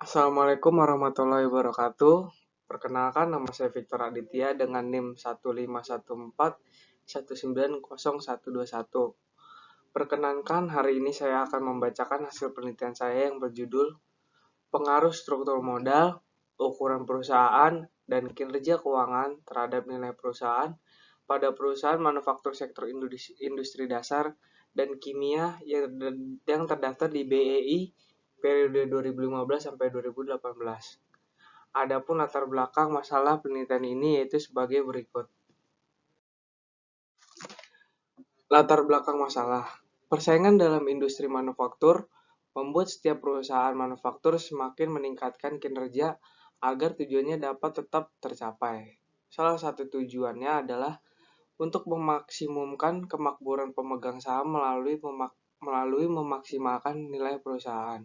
Assalamualaikum warahmatullahi wabarakatuh. Perkenalkan, nama saya Victor Aditya dengan NIM 15141901121. Perkenankan, hari ini saya akan membacakan hasil penelitian saya yang berjudul Pengaruh Struktur Modal, Ukuran Perusahaan, dan Kinerja Keuangan terhadap Nilai Perusahaan pada perusahaan manufaktur sektor industri dasar dan kimia yang terdaftar di BEI periode 2015 sampai 2018. Adapun latar belakang masalah penelitian ini yaitu sebagai berikut. Latar belakang masalah. Persaingan dalam industri manufaktur membuat setiap perusahaan manufaktur semakin meningkatkan kinerja agar tujuannya dapat tetap tercapai. Salah satu tujuannya adalah untuk memaksimumkan kemakmuran pemegang saham melalui memaksimalkan nilai perusahaan.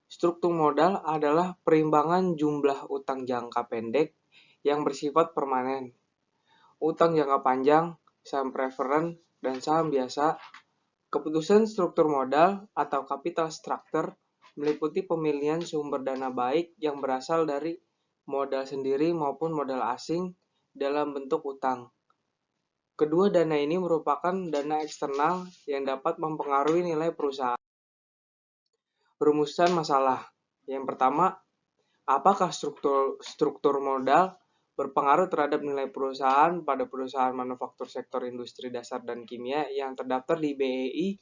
Struktur modal adalah perimbangan jumlah utang jangka pendek yang bersifat permanen. Utang jangka panjang, saham preferen, dan saham biasa. Keputusan struktur modal atau capital structure meliputi pemilihan sumber dana baik yang berasal dari modal sendiri maupun modal asing dalam bentuk utang. Kedua dana ini merupakan dana eksternal yang dapat mempengaruhi nilai perusahaan. Rumusan masalah. Yang pertama, apakah struktur modal berpengaruh terhadap nilai perusahaan pada perusahaan manufaktur sektor industri dasar dan kimia yang terdaftar di BEI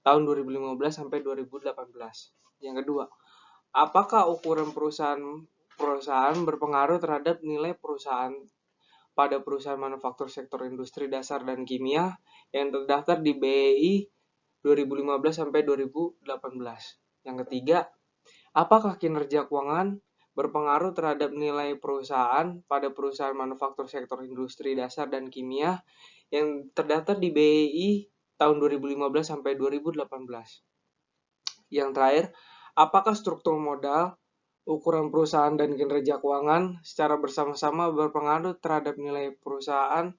tahun 2015 sampai 2018. Yang kedua, apakah ukuran perusahaan berpengaruh terhadap nilai perusahaan pada perusahaan manufaktur sektor industri dasar dan kimia yang terdaftar di BEI 2015 sampai 2018. Yang ketiga, apakah kinerja keuangan berpengaruh terhadap nilai perusahaan pada perusahaan manufaktur sektor industri dasar dan kimia yang terdaftar di BEI tahun 2015 sampai 2018. Yang terakhir, apakah struktur modal, ukuran perusahaan dan kinerja keuangan secara bersama-sama berpengaruh terhadap nilai perusahaan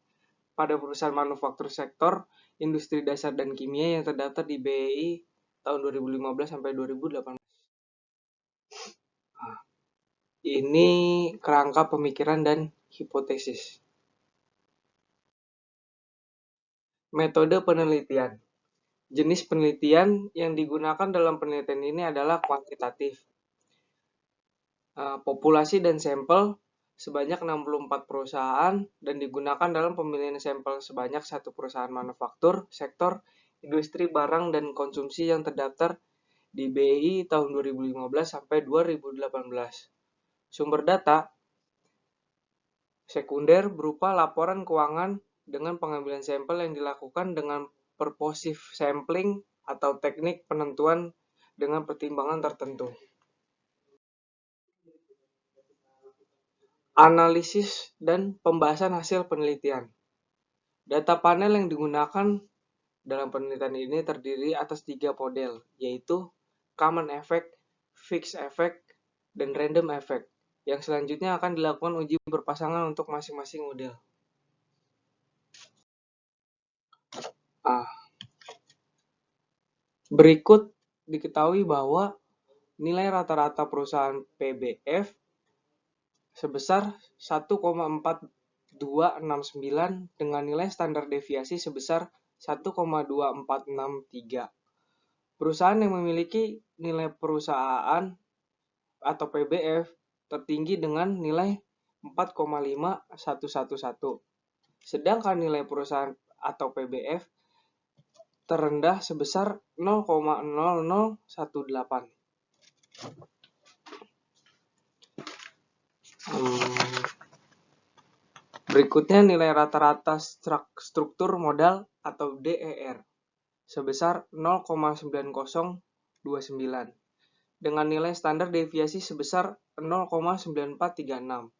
pada perusahaan manufaktur sektor industri dasar dan kimia yang terdaftar di BEI tahun 2015 sampai 2018. Ini kerangka pemikiran dan hipotesis. Metode penelitian. Jenis penelitian yang digunakan dalam penelitian ini adalah kuantitatif. Populasi dan sampel sebanyak 64 perusahaan dan digunakan dalam pemilihan sampel sebanyak satu perusahaan manufaktur sektor industri barang dan konsumsi yang terdaftar di BEI tahun 2015 sampai 2018. Sumber data sekunder berupa laporan keuangan dengan pengambilan sampel yang dilakukan dengan purposive sampling atau teknik penentuan dengan pertimbangan tertentu. Analisis dan pembahasan hasil penelitian. Data panel yang digunakan dalam penelitian ini terdiri atas 3 model, yaitu common effect, fixed effect, dan random effect, yang selanjutnya akan dilakukan uji berpasangan untuk masing-masing model. Berikut diketahui bahwa nilai rata-rata perusahaan PBF sebesar 1,4269 dengan nilai standar deviasi sebesar 1,2463. Perusahaan yang memiliki nilai perusahaan atau PBF tertinggi dengan nilai 4,5111. Sedangkan nilai perusahaan atau PBF terendah sebesar 0,0018. Berikutnya nilai rata-rata struktur modal atau DER sebesar 0,9029 dengan nilai standar deviasi sebesar 0,9436.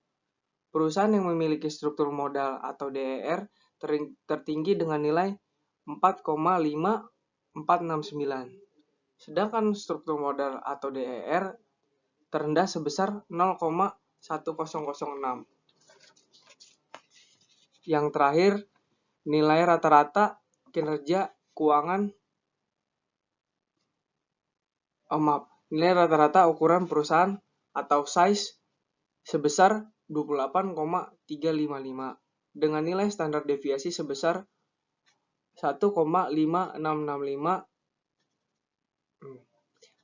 Perusahaan yang memiliki struktur modal atau DER tertinggi dengan nilai 4,5469. Sedangkan struktur modal atau DER terendah sebesar 0,1006. Yang terakhir, nilai rata-rata kinerja keuangan nilai rata-rata ukuran perusahaan atau size sebesar 28,355 dengan nilai standar deviasi sebesar 1,5665.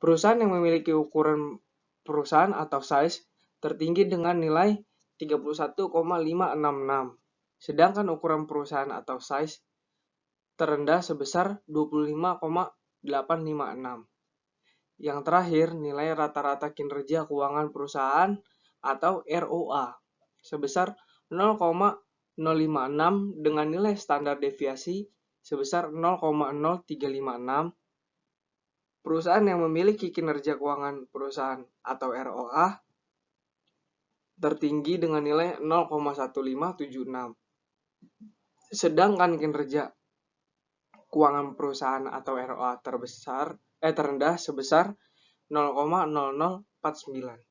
Perusahaan yang memiliki ukuran perusahaan atau size tertinggi dengan nilai 31,566, sedangkan ukuran perusahaan atau size terendah sebesar 25,856. Yang terakhir, nilai rata-rata kinerja keuangan perusahaan atau ROA sebesar 0,056 dengan nilai standar deviasi sebesar 0,0356. Perusahaan yang memiliki kinerja keuangan perusahaan atau ROA tertinggi dengan nilai 0,1576. Sedangkan kinerja keuangan perusahaan atau ROA terendah sebesar 0,0049.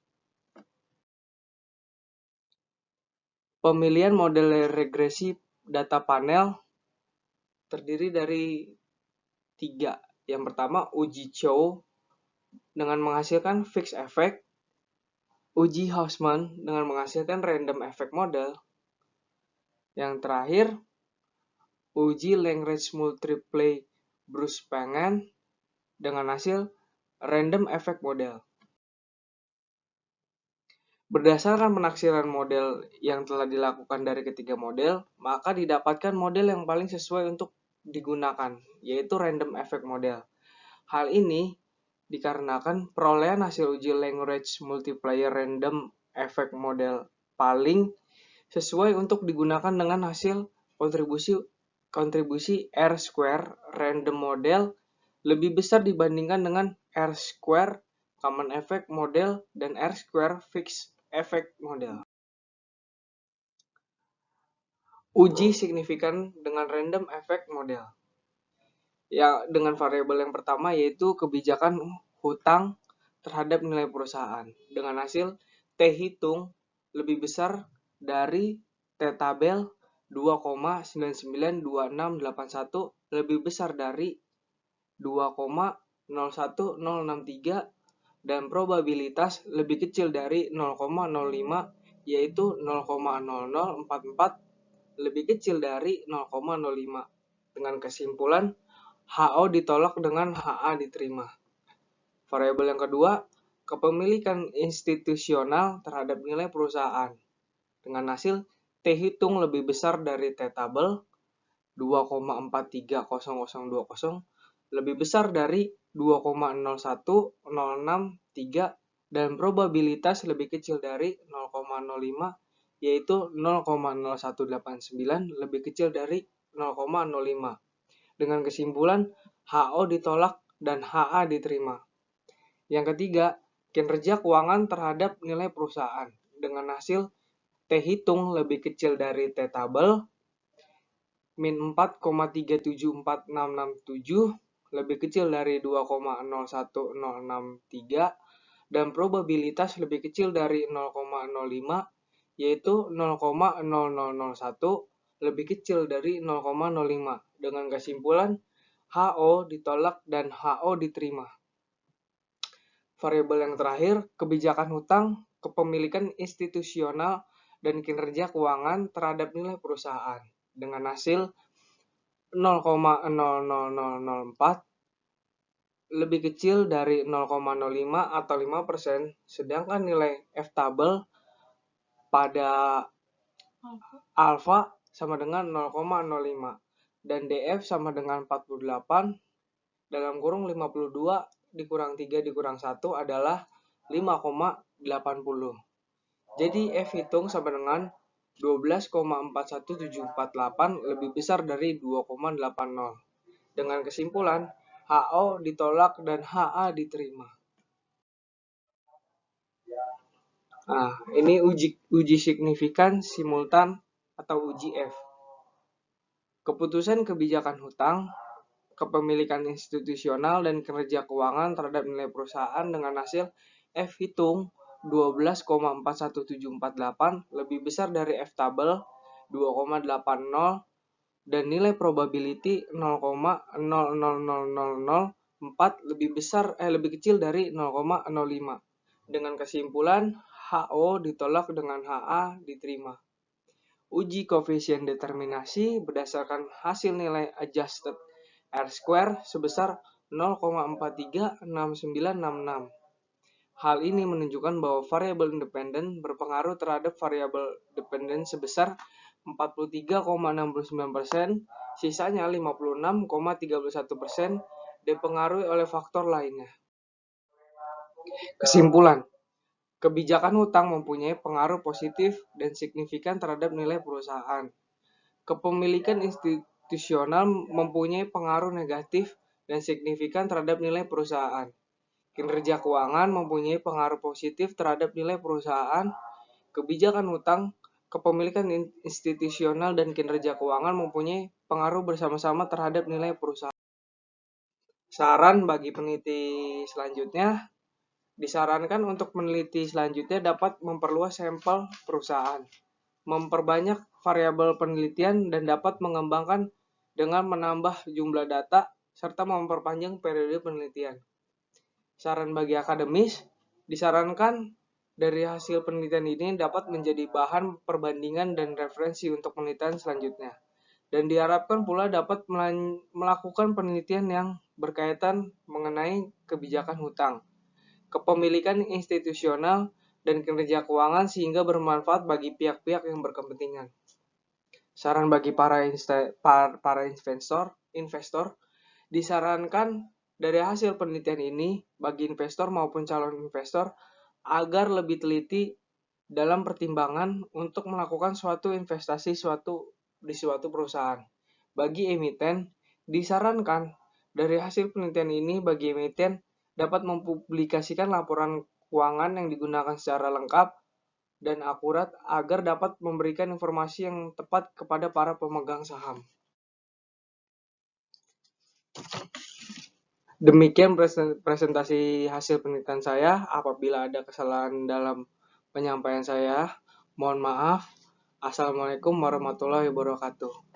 Pemilihan model regresi data panel terdiri dari 3. Yang pertama, uji Chow dengan menghasilkan fixed effect, uji Hausman dengan menghasilkan random effect model. Yang terakhir, uji Lagrange multiply Bruce-Spengel dengan hasil random effect model. Berdasarkan penaksiran model yang telah dilakukan dari ketiga model, maka didapatkan model yang paling sesuai untuk digunakan, yaitu random effect model. Hal ini dikarenakan perolehan hasil uji Lagrange multiplier random effect model paling sesuai untuk digunakan dengan hasil kontribusi R-square random model lebih besar dibandingkan dengan R-square common effect model dan R-square fixed effect model. Uji signifikan dengan random effect model. Ya, dengan variabel yang pertama yaitu kebijakan hutang terhadap nilai perusahaan dengan hasil T hitung lebih besar dari T tabel 2,992681 lebih besar dari 2,01063 dan probabilitas lebih kecil dari 0,05 yaitu 0,0044 lebih kecil dari 0,05. Dengan kesimpulan HO ditolak dengan HA diterima. Variabel yang kedua, kepemilikan institusional terhadap nilai perusahaan dengan hasil T hitung lebih besar dari T tabel 2,430020 lebih besar dari 2,01063 dan probabilitas lebih kecil dari 0,05 yaitu 0,0189 lebih kecil dari 0,05. Dengan kesimpulan HO ditolak dan HA diterima. Yang ketiga, kinerja keuangan terhadap nilai perusahaan dengan hasil T hitung lebih kecil dari T tabel min 4,374667 lebih kecil dari 2,01063 dan probabilitas lebih kecil dari 0,05 yaitu 0,0001 lebih kecil dari 0,05. Dengan kesimpulan HO ditolak dan HO diterima. Variabel yang terakhir, kebijakan hutang, kepemilikan institusional dan kinerja keuangan terhadap nilai perusahaan dengan hasil 0,00004 lebih kecil dari 0,05 atau 5%, sedangkan nilai F tabel pada alfa sama dengan 0,05 dan DF sama dengan 48 dalam kurung 52 dikurang 3 dikurang 1 adalah 5,80. Jadi F hitung sama dengan 12,41748 lebih besar dari 2,80. Dengan kesimpulan HO ditolak dan HA diterima. Nah, ini uji signifikan simultan atau uji F. Keputusan kebijakan hutang, kepemilikan institusional dan kinerja keuangan terhadap nilai perusahaan dengan hasil F hitung 12,41748 lebih besar dari F tabel 2,80 dan nilai probability 0,00000 lebih kecil dari 0,05. Dengan kesimpulan HO ditolak dengan HA diterima. Uji koefisien determinasi berdasarkan hasil nilai adjusted R-square sebesar 0,436966. Hal ini menunjukkan bahwa variabel independen berpengaruh terhadap variabel dependen sebesar 43,69%, sisanya 56,31% dipengaruhi oleh faktor lainnya. Kesimpulan, kebijakan hutang mempunyai pengaruh positif dan signifikan terhadap nilai perusahaan. Kepemilikan institusional mempunyai pengaruh negatif dan signifikan terhadap nilai perusahaan. Kinerja keuangan mempunyai pengaruh positif terhadap nilai perusahaan. Kebijakan hutang, kepemilikan institusional, dan kinerja keuangan mempunyai pengaruh bersama-sama terhadap nilai perusahaan. Saran bagi peneliti selanjutnya, disarankan untuk peneliti selanjutnya dapat memperluas sampel perusahaan, memperbanyak variabel penelitian, dan dapat mengembangkan dengan menambah jumlah data, serta memperpanjang periode penelitian. Saran bagi akademis, disarankan dari hasil penelitian ini dapat menjadi bahan perbandingan dan referensi untuk penelitian selanjutnya. Dan diharapkan pula dapat melakukan penelitian yang berkaitan mengenai kebijakan hutang, kepemilikan institusional, dan kinerja keuangan sehingga bermanfaat bagi pihak-pihak yang berkepentingan. Saran bagi para investor, disarankan dari hasil penelitian ini bagi investor maupun calon investor agar lebih teliti dalam pertimbangan untuk melakukan suatu investasi di suatu perusahaan. Bagi emiten, disarankan dari hasil penelitian ini bagi emiten dapat mempublikasikan laporan keuangan yang digunakan secara lengkap dan akurat agar dapat memberikan informasi yang tepat kepada para pemegang saham. Demikian presentasi hasil penelitian saya. Apabila ada kesalahan dalam penyampaian saya, mohon maaf. Assalamualaikum warahmatullahi wabarakatuh.